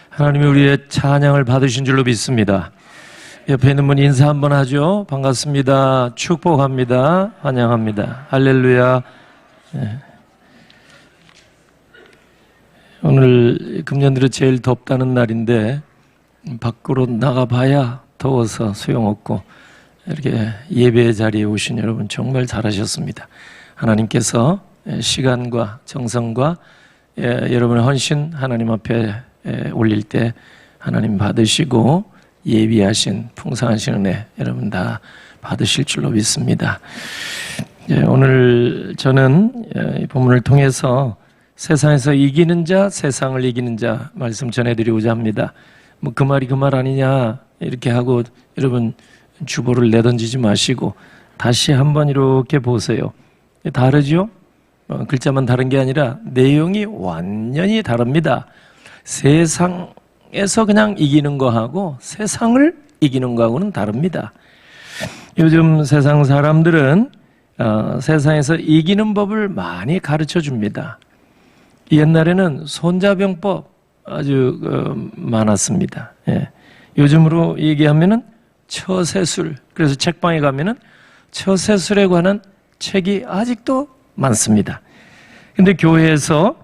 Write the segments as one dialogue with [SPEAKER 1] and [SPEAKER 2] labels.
[SPEAKER 1] 하나님이 우리의 찬양을 받으신 줄로 믿습니다. 옆에 있는 분 인사 한번 하죠. 반갑습니다. 축복합니다. 환영합니다. 할렐루야. 네. 오늘 금년들은 제일 덥다는 날인데 밖으로 나가봐야 더워서 소용없고 이렇게 예배의 자리에 오신 여러분 정말 잘하셨습니다. 하나님께서 시간과 정성과 여러분의 헌신 하나님 앞에 올릴 때 하나님 받으시고 예비하신 풍성하신 은혜 여러분 다 받으실 줄로 믿습니다. 오늘 저는 이 본문을 통해서 세상에서 이기는 자, 세상을 이기는 자 말씀 전해드리고자 합니다. 뭐 그 말이 그 말 아니냐 이렇게 하고 여러분 주보를 내던지지 마시고 다시 한번 이렇게 보세요. 다르죠? 글자만 다른 게 아니라 내용이 완전히 다릅니다. 세상에서 그냥 이기는 거하고 세상을 이기는 거하고는 다릅니다. 요즘 세상 사람들은 세상에서 이기는 법을 많이 가르쳐 줍니다. 옛날에는 손자병법 아주 많았습니다. 예. 요즘으로 얘기하면은 처세술, 그래서 책방에 가면은 처세술에 관한 책이 아직도 많습니다. 근데 교회에서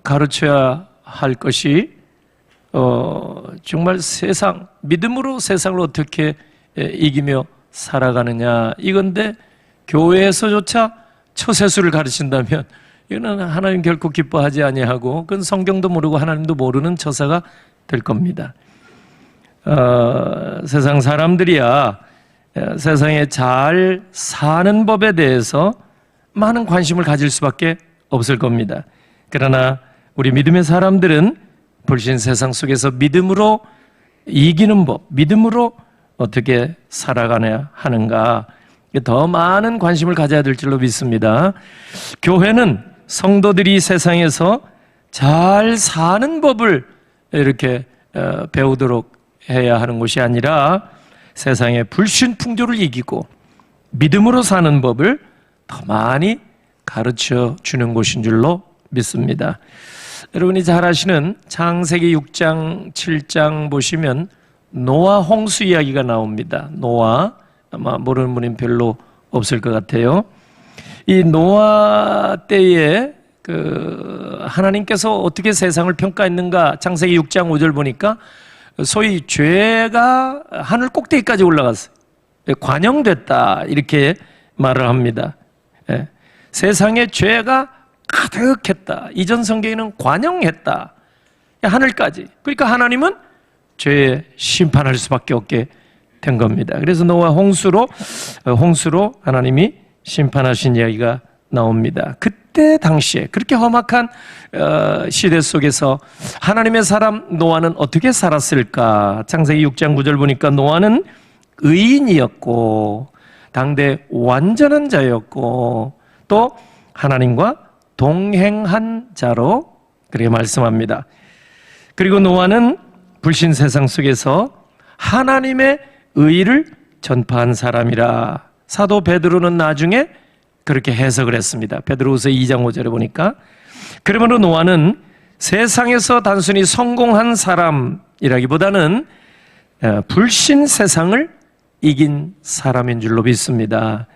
[SPEAKER 1] 가르쳐야 할 것이 정말 세상, 믿음으로 세상을 어떻게 이기며 살아가느냐 이건데 교회에서조차 처세술을 가르친다면 이거는 하나님 결코 기뻐하지 아니하고 그건 성경도 모르고 하나님도 모르는 처사가 될 겁니다. 세상 사람들이야 세상에 잘 사는 법에 대해서 많은 관심을 가질 수밖에 없을 겁니다. 그러나 우리 믿음의 사람들은 불신 세상 속에서 믿음으로 이기는 법, 믿음으로 어떻게 살아가야 하는가 더 많은 관심을 가져야 될 줄로 믿습니다. 교회는 성도들이 세상에서 잘 사는 법을 이렇게 배우도록 해야 하는 것이 아니라 세상의 불신풍조를 이기고 믿음으로 사는 법을 더 많이 가르쳐 주는 곳인 줄로 믿습니다. 여러분이 잘 아시는 창세기 6장, 7장 보시면 노아 홍수 이야기가 나옵니다. 노아, 아마 모르는 분이 별로 없을 것 같아요. 이 노아 때에 하나님께서 어떻게 세상을 평가했는가 창세기 6장 5절 보니까 소위 죄가 하늘 꼭대기까지 올라갔어요. 관영됐다 이렇게 말을 합니다. 세상에 죄가 가득했다. 이전 성경에는 관영했다. 하늘까지. 그러니까 하나님은 죄에 심판할 수밖에 없게 된 겁니다. 그래서 노아 홍수로 하나님이 심판하신 이야기가 나옵니다. 그때 당시에 그렇게 험악한 시대 속에서 하나님의 사람 노아는 어떻게 살았을까? 창세기 6장 9절 보니까 노아는 의인이었고 당대 완전한 자였고 또 하나님과 동행한 자로 그렇게 말씀합니다. 그리고 노아는 불신 세상 속에서 하나님의 의를 전파한 사람이라 사도 베드로는 나중에 그렇게 해석을 했습니다. 베드로후서 2장 5절에 보니까 그러므로 노아는 세상에서 단순히 성공한 사람이라기보다는 불신 세상을 이긴 사람인 줄로 믿습니다.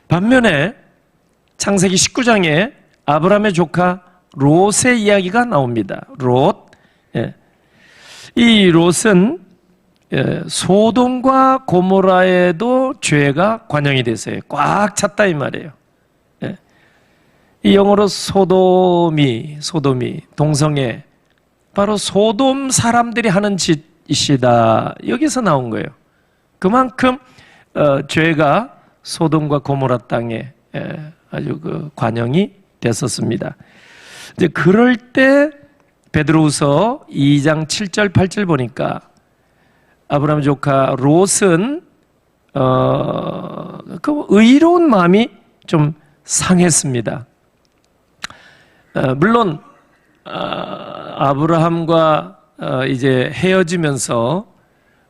[SPEAKER 1] 반면에 창세기 19장에 아브라함의 조카 롯의 이야기가 나옵니다. 롯. 이 롯은 소돔과 고모라에도 죄가 관영이 됐어요. 꽉 찼다 이 말이에요. 이 영어로 소돔이 동성애 바로 소돔 사람들이 하는 짓이다. 여기서 나온 거예요. 그만큼 죄가 소돔과 고모라 땅에 아주 관영이 됐었습니다. 이제 그럴 때 베드로후서 2장 7절 8절 보니까 아브라함 조카 롯은 그 의로운 마음이 좀 상했습니다. 물론 아브라함과 이제 헤어지면서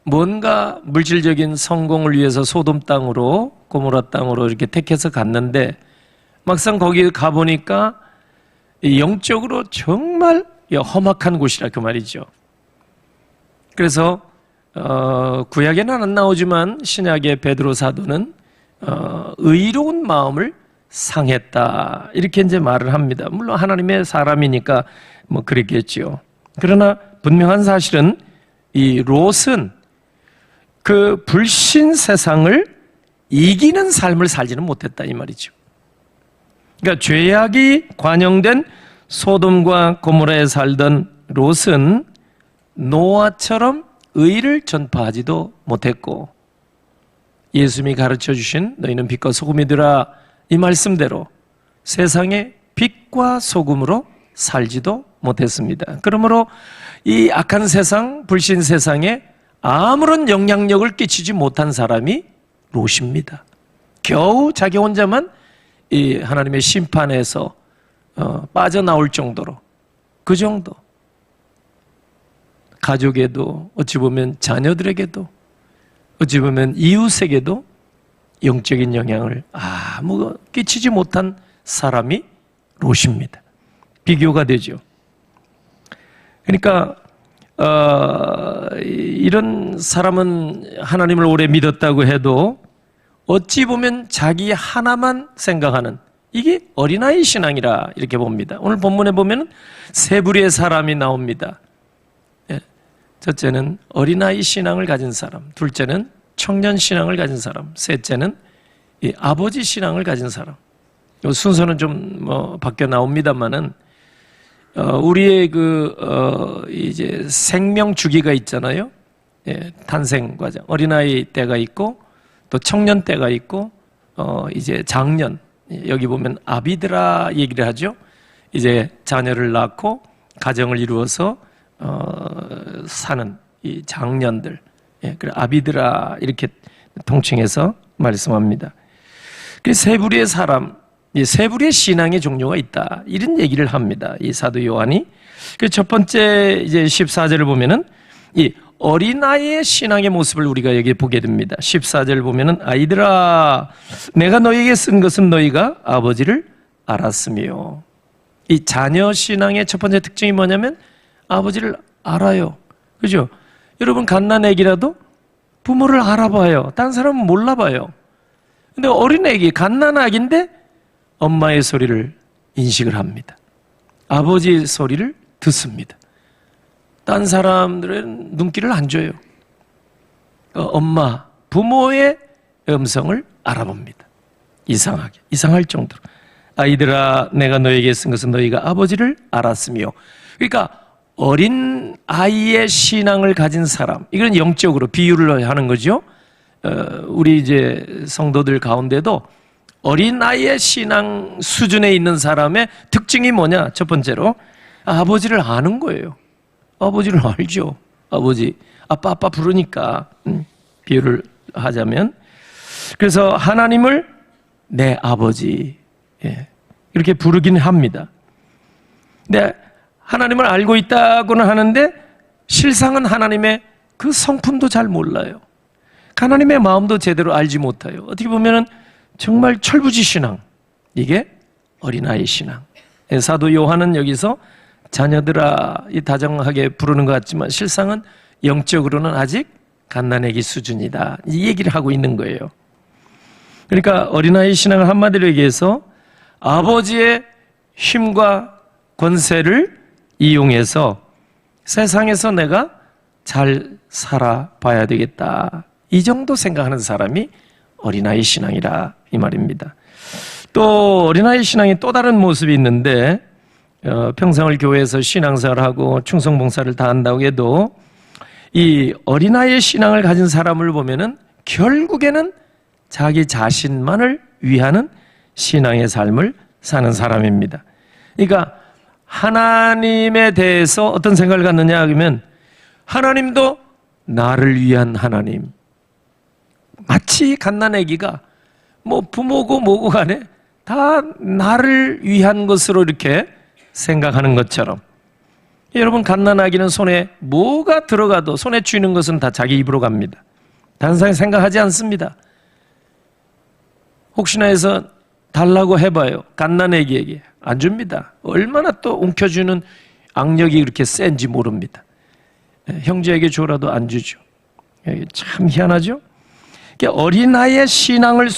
[SPEAKER 1] 뭔가 물질적인 성공을 위해서 소돔 땅으로 고모라 땅으로 이렇게 택해서 갔는데 막상 거기 가보니까 영적으로 정말 험악한 곳이라 그 말이죠. 그래서 구약에는 안 나오지만 신약의 베드로 사도는 의로운 마음을 상했다 이렇게 이제 말을 합니다. 물론 하나님의 사람이니까 뭐 그랬겠죠. 그러나 분명한 사실은 이 롯은 그 불신 세상을 이기는 삶을 살지는 못했다 이 말이죠. 그러니까 죄악이 관영된 소돔과 고모라에 살던 롯은 노아처럼 의를 전파하지도 못했고, 예수님이 가르쳐 주신 너희는 빛과 소금이더라 이 말씀대로 세상의 빛과 소금으로 살지도 못했습니다. 그러므로 이 악한 세상, 불신 세상에 아무런 영향력을 끼치지 못한 사람이 롯입니다. 겨우 자기 혼자만 이 하나님의 심판에서 빠져나올 정도로, 그 정도. 가족에도, 어찌 보면 자녀들에게도, 어찌 보면 이웃에게도 영적인 영향을 아무 끼치지 못한 사람이 롯입니다. 비교가 되죠. 그러니까 이런 사람은 하나님을 오래 믿었다고 해도 어찌 보면 자기 하나만 생각하는, 이게 어린아이 신앙이라 이렇게 봅니다. 오늘 본문에 보면 세 부류의 사람이 나옵니다. 첫째는 어린아이 신앙을 가진 사람, 둘째는 청년 신앙을 가진 사람, 셋째는 이 아버지 신앙을 가진 사람. 이 순서는 좀 바뀌어 나옵니다만은 우리의 이제 생명 주기가 있잖아요. 탄생 과정, 어린아이 때가 있고 또 청년 때가 있고 이제 장년, 여기 보면 아비드라 얘기를 하죠. 이제 자녀를 낳고 가정을 이루어서 사는 이 장년들, 그래 아비드라 이렇게 통칭해서 말씀합니다. 그 세 부류의 사람, 이 세 부류의 신앙의 종류가 있다 이런 얘기를 합니다. 이 사도 요한이. 그 첫 번째 이제 14절을 보면은 이 어린아이의 신앙의 모습을 우리가 여기 보게 됩니다. 14절 보면은 아이들아 내가 너희에게 쓴 것은 너희가 아버지를 알았으며, 이 자녀 신앙의 첫 번째 특징이 뭐냐면 아버지를 알아요. 그죠? 여러분 갓난애기라도 부모를 알아봐요. 다른 사람은 몰라봐요. 근데 어린애기, 갓난아기인데 엄마의 소리를 인식을 합니다. 아버지의 소리를 듣습니다. 딴 사람들은 눈길을 안 줘요. 엄마, 부모의 음성을 알아봅니다. 이상할 정도로. 아이들아 내가 너에게 쓴 것은 너희가 아버지를 알았으며. 그러니까 어린 아이의 신앙을 가진 사람, 이건 영적으로 비유를 하는 거죠. 우리 이제 성도들 가운데도 어린 아이의 신앙 수준에 있는 사람의 특징이 뭐냐? 첫 번째로 아버지를 아는 거예요. 아버지를 알죠. 아버지, 아빠 부르니까, 비유를 하자면. 그래서 하나님을 내 아버지, 이렇게 부르긴 합니다. 근데 하나님을 알고 있다고는 하는데 실상은 하나님의 그 성품도 잘 몰라요. 하나님의 마음도 제대로 알지 못해요. 어떻게 보면은 정말 철부지 신앙, 이게 어린아이 신앙. 사도 요한은 여기서 자녀들아 이 다정하게 부르는 것 같지만 실상은 영적으로는 아직 갓난아기 수준이다, 이 얘기를 하고 있는 거예요. 그러니까 어린아이 신앙을 한마디로 얘기해서 아버지의 힘과 권세를 이용해서 세상에서 내가 잘 살아봐야 되겠다, 이 정도 생각하는 사람이 어린아이 신앙이라 이 말입니다. 또 어린아이 신앙의 또 다른 모습이 있는데 평생을 교회에서 신앙생활하고 충성봉사를 다 한다고 해도 이 어린아이의 신앙을 가진 사람을 보면은 결국에는 자기 자신만을 위하는 신앙의 삶을 사는 사람입니다. 그러니까 하나님에 대해서 어떤 생각을 갖느냐 하면 하나님도 나를 위한 하나님, 마치 갓난아기가 뭐 부모고 뭐고 간에 다 나를 위한 것으로 이렇게 생각하는 것처럼, 여러분 갓난아기는 손에 뭐가 들어가도 손에 쥐는 것은 다 자기 입으로 갑니다. 다른 사람이 생각하지 않습니다. 혹시나 해서 달라고 해봐요. 갓난아기에게 안 줍니다. 얼마나 또 움켜쥐는 악력이 그렇게 센지 모릅니다. 형제에게 줘라도 안 주죠. 참 희한하죠? 어린아이의 신앙을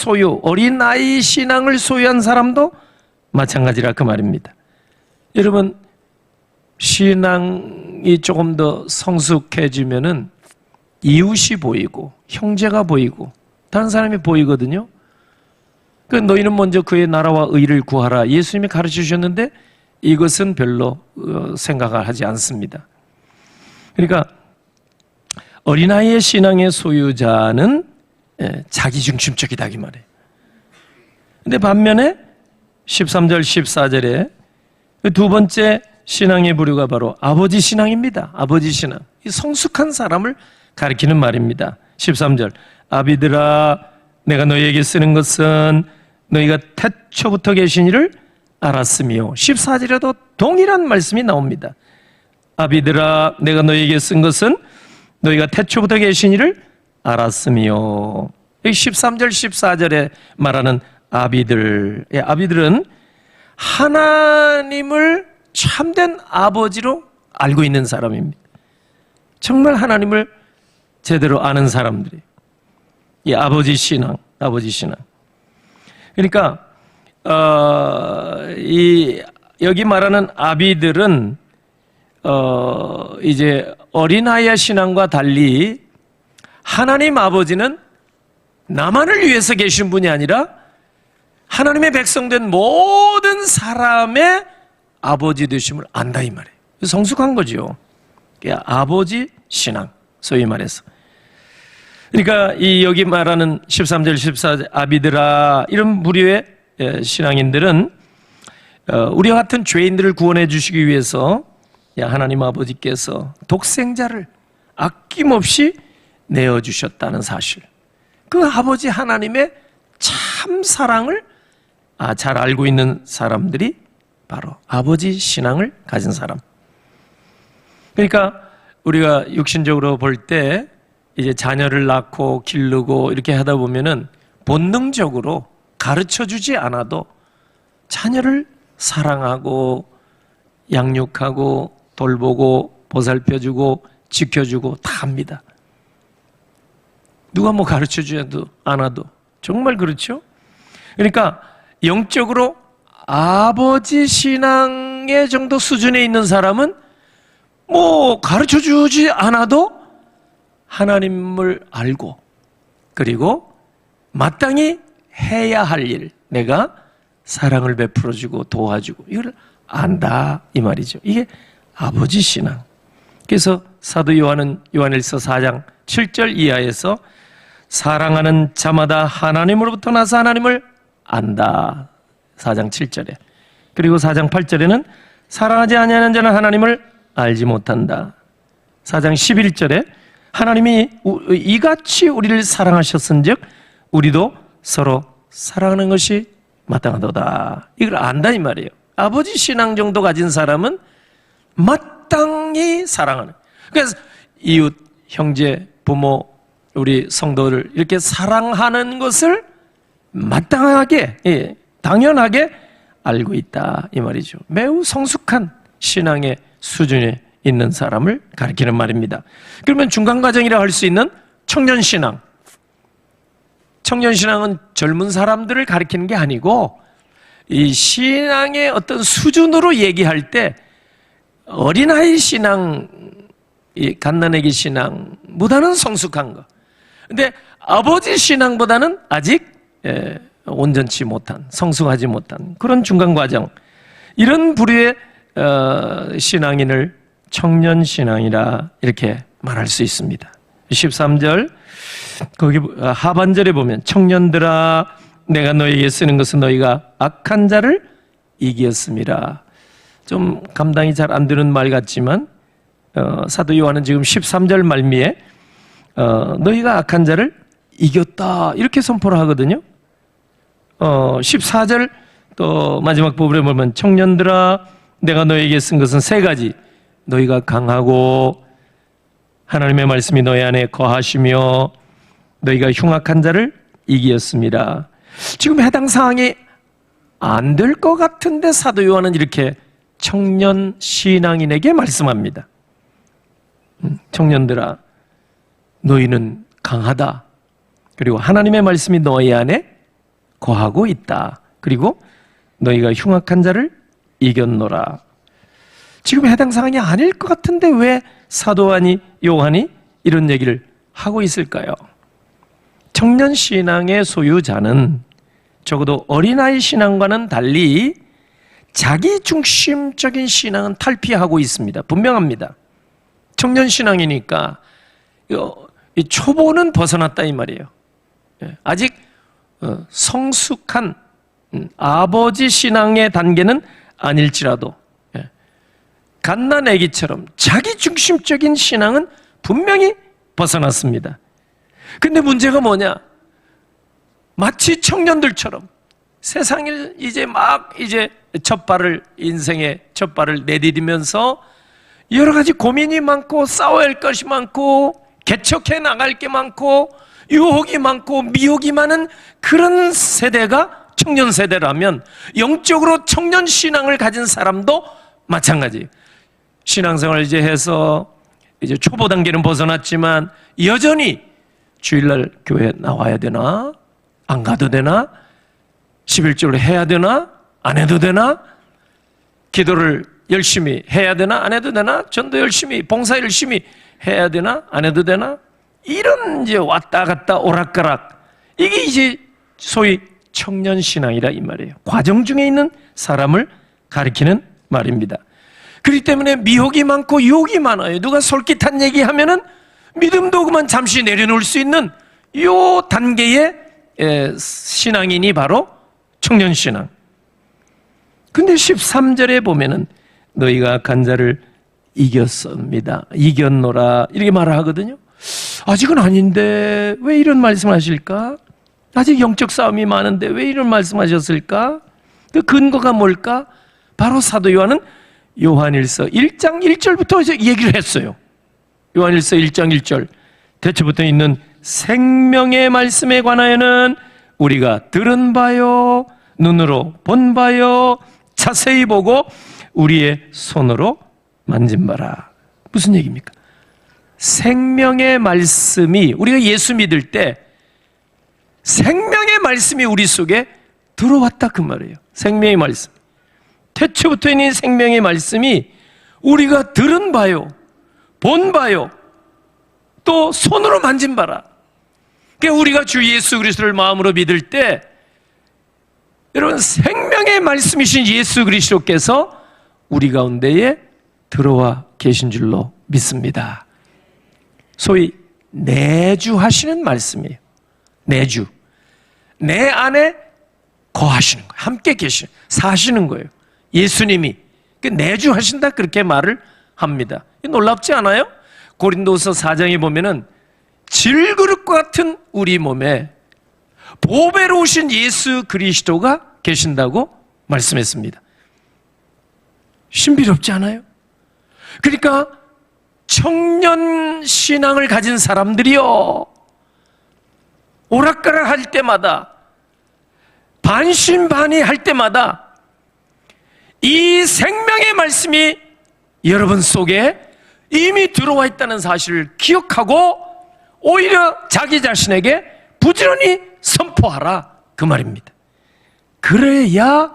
[SPEAKER 1] 어린아이 신앙을 소유한 사람도 마찬가지라 그 말입니다. 여러분, 신앙이 조금 더 성숙해지면은 이웃이 보이고 형제가 보이고 다른 사람이 보이거든요. 그 너희는 먼저 그의 나라와 의를 구하라. 예수님이 가르쳐 주셨는데 이것은 별로 생각을 하지 않습니다. 그러니까 어린아이의 신앙의 소유자는 자기중심적이다 이 말이에요. 근데 반면에 13절 14절에 두 번째 신앙의 부류가 바로 아버지 신앙입니다. 아버지 신앙. 이 성숙한 사람을 가리키는 말입니다. 13절 아비들아 내가 너희에게 쓰는 것은 너희가 태초부터 계신 이를 알았으며 14절에도 동일한 말씀이 나옵니다. 아비들아 내가 너희에게 쓴 것은 너희가 태초부터 계신 이를 알았으며 13절 14절에 말하는 아비들은 하나님을 참된 아버지로 알고 있는 사람입니다. 정말 하나님을 제대로 아는 사람들이 이 아버지 신앙. 그러니까 여기 말하는 아비들은 이제 어린아이의 신앙과 달리 하나님 아버지는 나만을 위해서 계신 분이 아니라 하나님의 백성된 모든 사람의 아버지 되심을 안다 이 말이에요. 성숙한 거죠. 아버지 신앙, 소위 말해서. 그러니까 여기 말하는 13절 14절 아비들아 이런 부류의 신앙인들은 우리와 같은 죄인들을 구원해 주시기 위해서 하나님 아버지께서 독생자를 아낌없이 내어주셨다는 사실, 그 아버지 하나님의 참 사랑을 잘 알고 있는 사람들이 바로 아버지 신앙을 가진 사람. 그러니까 우리가 육신적으로 볼 때 이제 자녀를 낳고 기르고 이렇게 하다 보면은 본능적으로 가르쳐 주지 않아도 자녀를 사랑하고 양육하고 돌보고 보살펴주고 지켜주고 다 합니다. 누가 뭐 가르쳐 주지도 않아도 정말 그렇죠? 그러니까 영적으로 아버지 신앙의 정도 수준에 있는 사람은 뭐 가르쳐 주지 않아도 하나님을 알고 그리고 마땅히 해야 할 일, 내가 사랑을 베풀어주고 도와주고 이걸 안다 이 말이죠. 이게 아버지 신앙. 그래서 사도 요한은 요한일서 4장 7절 이하에서 사랑하는 자마다 하나님으로부터 나서 하나님을 안다. 4장 7절에. 그리고 4장 8절에는 사랑하지 아니하는 자는 하나님을 알지 못한다. 4장 11절에 하나님이 이같이 우리를 사랑하셨은즉 우리도 서로 사랑하는 것이 마땅하도다. 이걸 안다 이 말이에요. 아버지 신앙 정도 가진 사람은 마땅히 사랑하는. 그래서 이웃, 형제, 부모, 우리 성도를 이렇게 사랑하는 것을 마땅하게, 당연하게 알고 있다 이 말이죠. 매우 성숙한 신앙의 수준에 있는 사람을 가리키는 말입니다. 그러면 중간과정이라 할 수 있는 청년신앙. 청년신앙은 젊은 사람들을 가리키는 게 아니고 이 신앙의 어떤 수준으로 얘기할 때 어린아이 신앙, 이 갓난아기 신앙보다는 성숙한 거. 근데 아버지 신앙보다는 아직 온전치 못한, 성숙하지 못한 그런 중간과정. 이런 부류의 신앙인을 청년신앙이라 이렇게 말할 수 있습니다. 13절 거기 하반절에 보면 청년들아 내가 너희에게 쓰는 것은 너희가 악한 자를 이기었음이라. 좀 감당이 잘 안 되는 말 같지만 사도 요한은 지금 13절 말미에 너희가 악한 자를 이겼다 이렇게 선포를 하거든요. 14절 또 마지막 부분에 보면 청년들아 내가 너희에게 쓴 것은 세 가지. 너희가 강하고 하나님의 말씀이 너희 안에 거하시며 너희가 흉악한 자를 이기었습니다. 지금 해당 사항이 안 될 것 같은데 사도 요한은 이렇게 청년 신앙인에게 말씀합니다. 청년들아, 너희는 강하다. 그리고 하나님의 말씀이 너희 안에 거하고 있다. 그리고 너희가 흉악한 자를 이겼노라. 지금 해당 사항이 아닐 것 같은데 왜 사도 요한이 이런 얘기를 하고 있을까요? 청년 신앙의 소유자는 적어도 어린아이 신앙과는 달리 자기 중심적인 신앙은 탈피하고 있습니다. 분명합니다. 청년 신앙이니까 이 초보는 벗어났다 이 말이에요. 아직 성숙한 아버지 신앙의 단계는 아닐지라도 갓난아기처럼 자기 중심적인 신앙은 분명히 벗어났습니다. 근데 문제가 뭐냐? 마치 청년들처럼 세상을 이제 인생의 첫 발을 내디디면서 여러 가지 고민이 많고 싸워야 할 것이 많고 개척해 나갈 게 많고 유혹이 많고 미혹이 많은 그런 세대가 청년 세대라면 영적으로 청년 신앙을 가진 사람도 마찬가지예요. 신앙생활 이제 해서 이제 초보 단계는 벗어났지만 여전히 주일날 교회 나와야 되나? 안 가도 되나? 11조를 해야 되나? 안 해도 되나? 기도를 열심히 해야 되나? 안 해도 되나? 전도 열심히, 봉사 열심히 해야 되나? 안 해도 되나? 이런 이제 왔다 갔다 오락가락. 이게 이제 소위 청년 신앙이라 이 말이에요. 과정 중에 있는 사람을 가리키는 말입니다. 그렇기 때문에 미혹이 많고 유혹이 많아요. 누가 솔깃한 얘기하면은 믿음도 그만 잠시 내려놓을 수 있는 이 단계의 신앙인이 바로 청년 신앙. 근데 13절에 보면은 너희가 악한 자를 이겼습니다. 이겼노라 이렇게 말을 하거든요. 아직은 아닌데 왜 이런 말씀을 하실까? 아직 영적 싸움이 많은데 왜 이런 말씀하셨을까? 그 근거가 뭘까? 바로 사도 요한은 요한일서 1장 1절부터 얘기를 했어요. 요한일서 1장 1절 대초부터 있는 생명의 말씀에 관하여는 우리가 들은 바요 눈으로 본 바요 자세히 보고 우리의 손으로 만진 바라. 무슨 얘기입니까? 생명의 말씀이 우리가 예수 믿을 때 생명의 말씀이 우리 속에 들어왔다 그 말이에요. 생명의 말씀. 태초부터 있는 생명의 말씀이 우리가 들은 바요 본 바요 또 손으로 만진 바라. 그러니까 우리가 주 예수 그리스도를 마음으로 믿을 때 여러분 생명의 말씀이신 예수 그리스도께서 우리 가운데에 들어와 계신 줄로 믿습니다. 소위 내주하시는 말씀이에요. 내주. 내 안에 거하시는 거예요. 함께 사시는 거예요. 예수님이 내주하신다 그렇게 말을 합니다. 놀랍지 않아요? 고린도서 4장에 보면은 질그릇과 같은 우리 몸에 보배로 오신 예수 그리스도가 계신다고 말씀했습니다. 신비롭지 않아요? 그러니까 청년 신앙을 가진 사람들이요 오락가락 할 때마다 반신반의할 때마다 이 생명의 말씀이 여러분 속에 이미 들어와 있다는 사실을 기억하고 오히려 자기 자신에게 부지런히 선포하라 그 말입니다. 그래야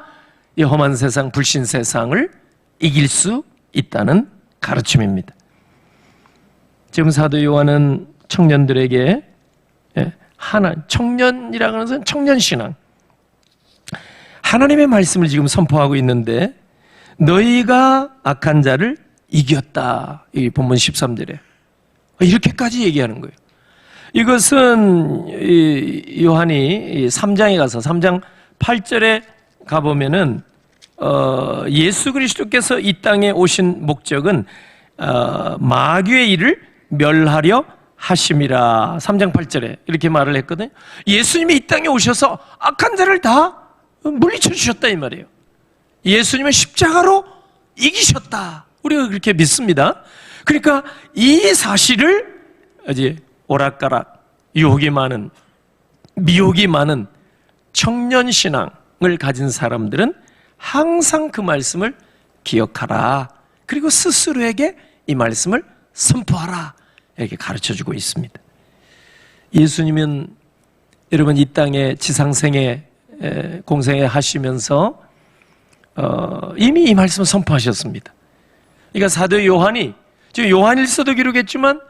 [SPEAKER 1] 이 험한 세상 불신 세상을 이길 수 있다는 가르침입니다. 지금 사도 요한은 청년들에게 청년이라고 하는 것은 청년신앙 하나님의 말씀을 지금 선포하고 있는데 너희가 악한 자를 이겼다. 이 본문 13절에 이렇게까지 얘기하는 거예요. 이것은 요한이 3장에 가서 3장 8절에 가보면은 예수 그리스도께서 이 땅에 오신 목적은 마귀의 일을 멸하려 하심이라 3장 8절에 이렇게 말을 했거든요. 예수님이 이 땅에 오셔서 악한 자를 다 물리쳐 주셨다 이 말이에요. 예수님은 십자가로 이기셨다. 우리가 그렇게 믿습니다. 그러니까 이 사실을 이제 오락가락 유혹이 많은 미혹이 많은 청년 신앙을 가진 사람들은 항상 그 말씀을 기억하라. 그리고 스스로에게 이 말씀을 선포하라. 이렇게 가르쳐주고 있습니다. 예수님은 여러분 이 땅에 지상생애 공생애 하시면서 이미 이 말씀을 선포하셨습니다. 그러니까 사도 요한이 지금 요한일서도 기록했지만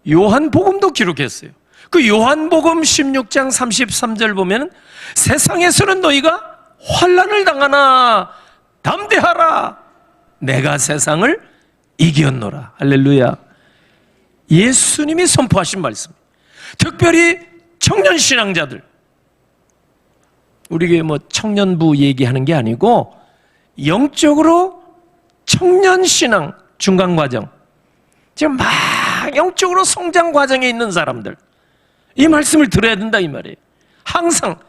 [SPEAKER 1] 요한복음도 기록했어요. 그 요한복음 16장 33절 보면 세상에서는 너희가 환난을 당하나 담대하라. 내가 세상을 이겼노라. 할렐루야. 예수님이 선포하신 말씀. 특별히 청년 신앙자들. 우리 교회 뭐 청년부 얘기하는 게 아니고 영적으로 청년 신앙 중간 과정. 지금 막 영적으로 성장 과정에 있는 사람들. 이 말씀을 들어야 된다 이 말이에요. 항상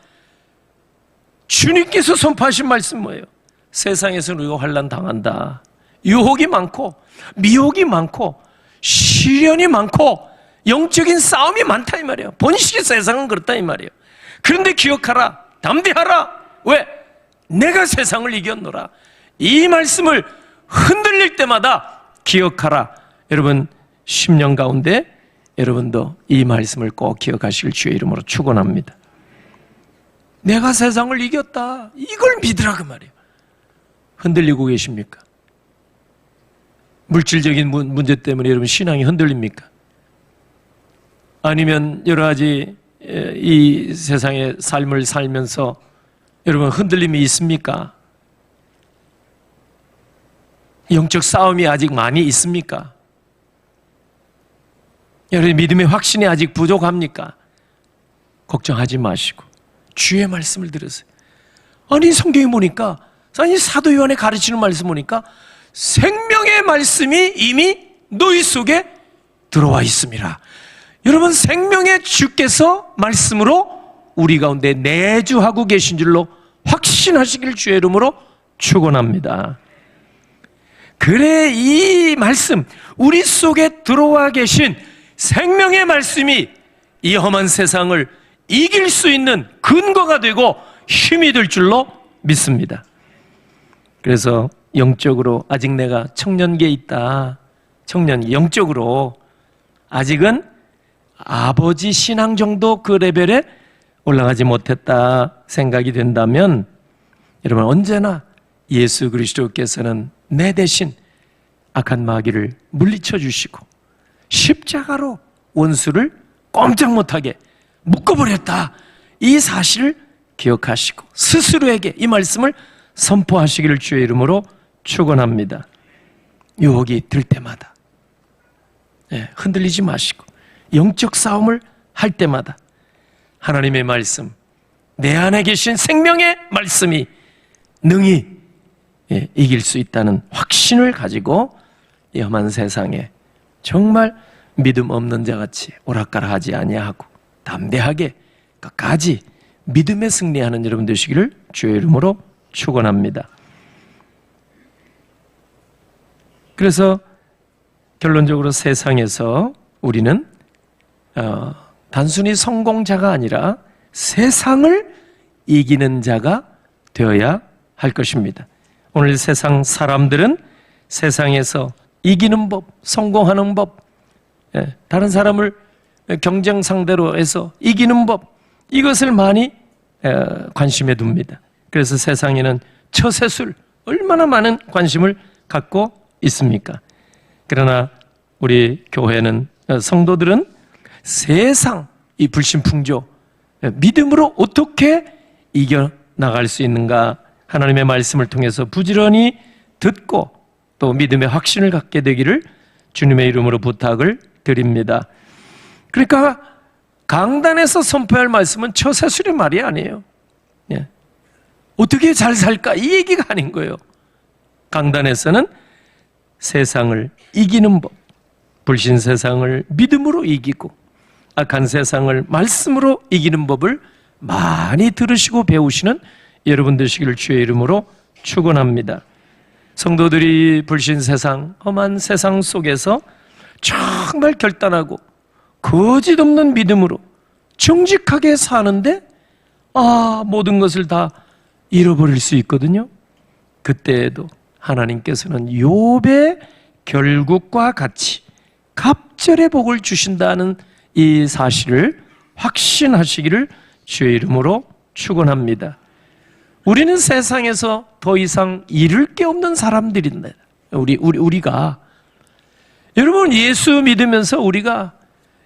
[SPEAKER 1] 주님께서 선포하신 말씀 뭐예요? 세상에서 우리가 환난 당한다. 유혹이 많고 미혹이 많고 시련이 많고 영적인 싸움이 많다 이 말이에요. 본식의 세상은 그렇다 이 말이에요. 그런데 기억하라. 담대하라. 왜? 내가 세상을 이겼노라. 이 말씀을 흔들릴 때마다 기억하라. 여러분 10년 가운데 여러분도 이 말씀을 꼭 기억하시길 주의 이름으로 축원합니다. 내가 세상을 이겼다. 이걸 믿으라 그 말이에요. 흔들리고 계십니까? 물질적인 문제 때문에 여러분 신앙이 흔들립니까? 아니면 여러 가지 이 세상의 삶을 살면서 여러분 흔들림이 있습니까? 영적 싸움이 아직 많이 있습니까? 여러분 믿음의 확신이 아직 부족합니까? 걱정하지 마시고 주의 말씀을 들으세요. 아니 성경에 보니까 아니 사도 요한의 가르치는 말씀 보니까 생명의 말씀이 이미 너희 속에 들어와 있습니다. 여러분 생명의 주께서 말씀으로 우리 가운데 내주하고 계신 줄로 확신하시길 주의 이름으로 축원합니다. 그래 이 말씀 우리 속에 들어와 계신 생명의 말씀이 이 험한 세상을 이길 수 있는 근거가 되고 힘이 될 줄로 믿습니다. 그래서 영적으로 아직 내가 청년기에 있다. 청년 영적으로 아직은 아버지 신앙 정도 그 레벨에 올라가지 못했다 생각이 된다면 여러분 언제나 예수 그리스도께서는 내 대신 악한 마귀를 물리쳐 주시고 십자가로 원수를 꼼짝 못하게 묶어버렸다. 이 사실을 기억하시고 스스로에게 이 말씀을 선포하시기를 주의 이름으로 축원합니다. 유혹이 들 때마다 흔들리지 마시고 영적 싸움을 할 때마다 하나님의 말씀, 내 안에 계신 생명의 말씀이 능히 이길 수 있다는 확신을 가지고 이 험한 세상에 정말 믿음 없는 자같이 오락가락하지 아니하고 담대하게 끝까지 믿음에 승리하는 여러분 되시기를 주의 이름으로 축원합니다. 그래서 결론적으로 세상에서 우리는 단순히 성공자가 아니라 세상을 이기는 자가 되어야 할 것입니다. 오늘 세상 사람들은 세상에서 이기는 법, 성공하는 법, 다른 사람을 경쟁 상대로 해서 이기는 법, 이것을 많이 관심에 둡니다. 그래서 세상에는 처세술, 얼마나 많은 관심을 갖고 있습니까? 그러나 우리 교회는, 성도들은 세상, 이 불신풍조, 믿음으로 어떻게 이겨나갈 수 있는가 하나님의 말씀을 통해서 부지런히 듣고 또 믿음의 확신을 갖게 되기를 주님의 이름으로 부탁을 드립니다. 그러니까 강단에서 선포할 말씀은 처세술의 말이 아니에요. 어떻게 잘 살까? 이 얘기가 아닌 거예요. 강단에서는 세상을 이기는 법, 불신 세상을 믿음으로 이기고 악한 세상을 말씀으로 이기는 법을 많이 들으시고 배우시는 여러분 되시기를 주의 이름으로 축원합니다. 성도들이 불신 세상, 험한 세상 속에서 정말 결단하고 거짓 없는 믿음으로 정직하게 사는데 모든 것을 다 잃어버릴 수 있거든요. 그때에도 하나님께서는 욥의 결국과 같이 갑절의 복을 주신다는 이 사실을 확신하시기를 주의 이름으로 축원합니다. 우리는 세상에서 더 이상 잃을 게 없는 사람들인데, 우리가 여러분 예수 믿으면서 우리가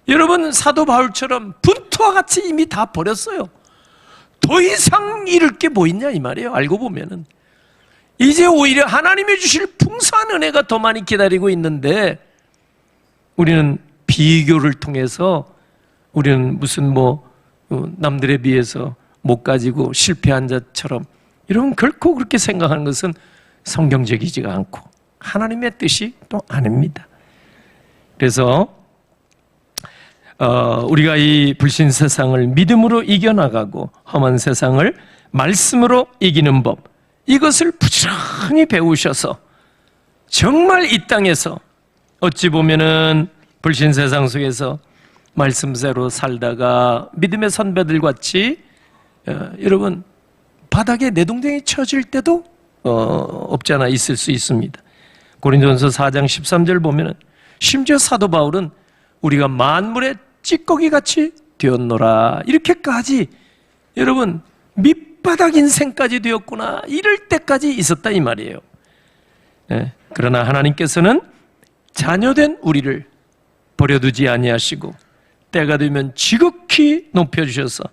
[SPEAKER 1] 여러분 사도 바울처럼 분투와 같이 이미 다 버렸어요. 더 이상 잃을 게 뭐 있냐 이 말이에요. 알고 보면은 이제 오히려 하나님이 주실 풍성한 은혜가 더 많이 기다리고 있는데, 우리는 비교를 통해서 우리는 무슨 남들에 비해서 못 가지고 실패한 자처럼, 여러분 결코 그렇게 생각하는 것은 성경적이지가 않고 하나님의 뜻이 또 아닙니다. 그래서 우리가 이 불신 세상을 믿음으로 이겨나가고 험한 세상을 말씀으로 이기는 법, 이것을 부지런히 배우셔서 정말 이 땅에서 어찌 보면은 불신 세상 속에서 말씀대로 살다가 믿음의 선배들 같이 여러분 바닥에 내동댕이 쳐질 때도 없지 않아 있을 수 있습니다. 고린도전서 4장 13절 보면은 심지어 사도 바울은 우리가 만물의 찌꺼기같이 되었노라, 이렇게까지 여러분 밑바닥 인생까지 되었구나, 이럴 때까지 있었다 이 말이에요. 그러나 하나님께서는 자녀된 우리를 버려두지 아니하시고 때가 되면 지극히 높여주셔서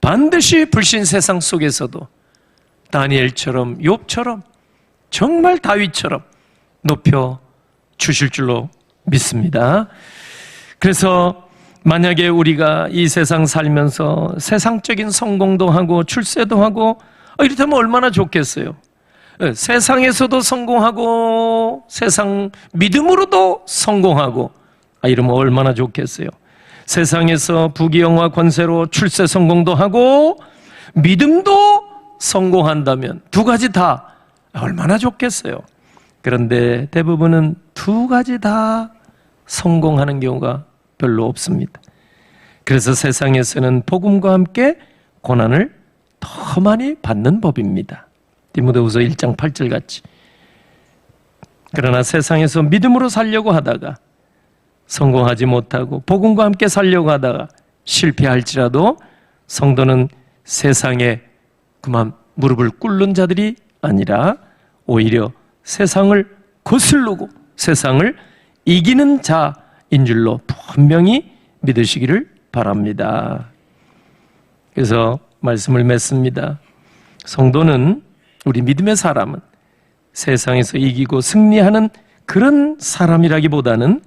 [SPEAKER 1] 반드시 불신 세상 속에서도 다니엘처럼 욥처럼 정말 다윗처럼 높여주실 줄로 믿습니다. 그래서 만약에 우리가 이 세상 살면서 세상적인 성공도 하고 출세도 하고 이렇다면 얼마나 좋겠어요. 세상에서도 성공하고 세상 믿음으로도 성공하고 이러면 얼마나 좋겠어요. 세상에서 부귀영화 권세로 출세 성공도 하고 믿음도 성공한다면 두 가지 다 얼마나 좋겠어요. 그런데 대부분은 두 가지 다 성공하는 경우가 별로 없습니다. 그래서 세상에서는 복음과 함께 고난을 더 많이 받는 법입니다. 디모데후서 1장 8절 같이. 그러나 세상에서 믿음으로 살려고 하다가 성공하지 못하고 복음과 함께 살려고 하다가 실패할지라도 성도는 세상에 그만 무릎을 꿇는 자들이 아니라 오히려 세상을 거스르고 세상을 이기는 자인 줄로 분명히 믿으시기를 바랍니다. 그래서 말씀을 맺습니다. 성도는, 우리 믿음의 사람은 세상에서 이기고 승리하는 그런 사람이라기보다는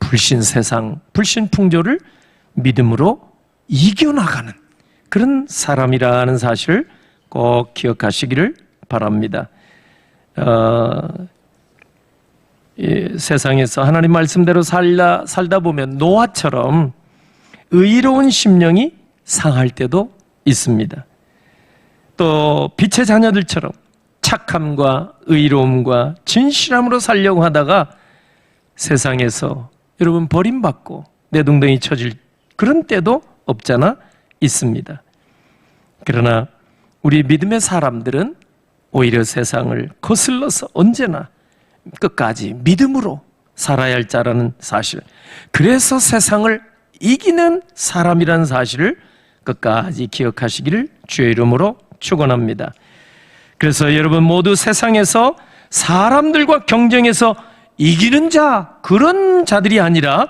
[SPEAKER 1] 불신 세상, 불신 풍조를 믿음으로 이겨나가는 그런 사람이라는 사실을 꼭 기억하시기를 바랍니다. 세상에서 하나님 말씀대로 살다 보면 노아처럼 의로운 심령이 상할 때도 있습니다. 또 빛의 자녀들처럼 착함과 의로움과 진실함으로 살려고 하다가 세상에서 여러분 버림받고 내동댕이 쳐질 그런 때도 없잖아 있습니다. 그러나 우리 믿음의 사람들은 오히려 세상을 거슬러서 언제나 끝까지 믿음으로 살아야 할 자라는 사실, 그래서 세상을 이기는 사람이라는 사실을 끝까지 기억하시기를 주의 이름으로 축원합니다. 그래서 여러분 모두 세상에서 사람들과 경쟁해서 이기는 자, 그런 자들이 아니라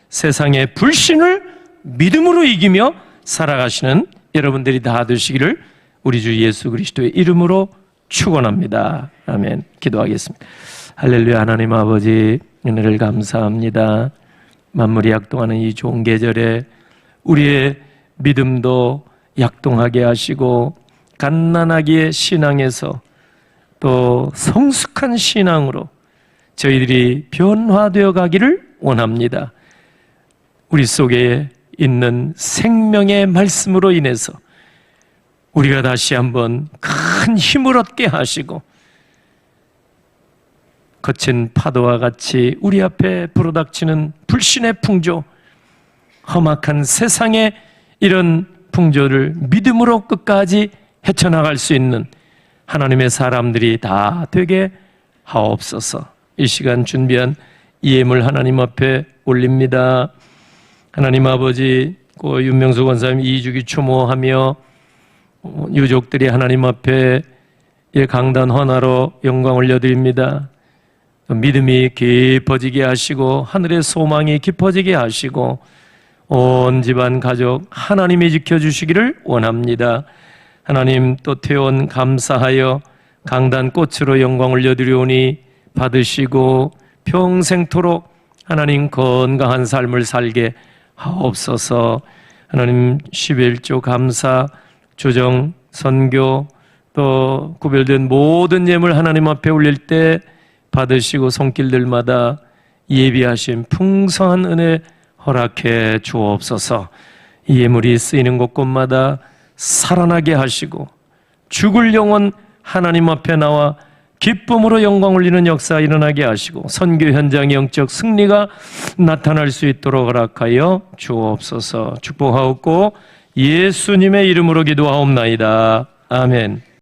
[SPEAKER 1] 세상의 불신을 믿음으로 이기며 살아가시는 여러분들이 다 되시기를 우리 주 예수 그리스도의 이름으로 축원합니다. 아멘. 기도하겠습니다. 할렐루야. 하나님 아버지, 은혜를 감사합니다. 만물이 약동하는 이 좋은 계절에 우리의 믿음도 약동하게 하시고 갓난아기의 신앙에서 또 성숙한 신앙으로 저희들이 변화되어 가기를 원합니다. 우리 속에 있는 생명의 말씀으로 인해서 우리가 다시 한번 큰 힘을 얻게 하시고 거친 파도와 같이 우리 앞에 불어닥치는 불신의 풍조, 험악한 세상의 이런 풍조를 믿음으로 끝까지 헤쳐나갈 수 있는 하나님의 사람들이 다 되게 하옵소서. 이 시간 준비한 이 예물 하나님 앞에 올립니다. 하나님 아버지, 그 윤명수 권사님 2주기 추모하며 유족들이 하나님 앞에 강단 헌화로 영광 올려드립니다. 믿음이 깊어지게 하시고 하늘의 소망이 깊어지게 하시고 온 집안 가족 하나님이 지켜주시기를 원합니다. 하나님, 또 퇴원 감사하여 강단꽃으로 영광 올려드리오니 받으시고 평생토록 하나님 건강한 삶을 살게 하옵소서. 하나님, 11조 감사, 조정, 선교, 또 구별된 모든 예물 하나님 앞에 올릴 때 받으시고 손길들마다 예비하신 풍성한 은혜 허락해 주옵소서. 이 예물이 쓰이는 곳곳마다 살아나게 하시고 죽을 영혼 하나님 앞에 나와 기쁨으로 영광 올리는 역사 일어나게 하시고 선교 현장의 영적 승리가 나타날 수 있도록 허락하여 주옵소서. 축복하옵고 예수님의 이름으로 기도하옵나이다. 아멘.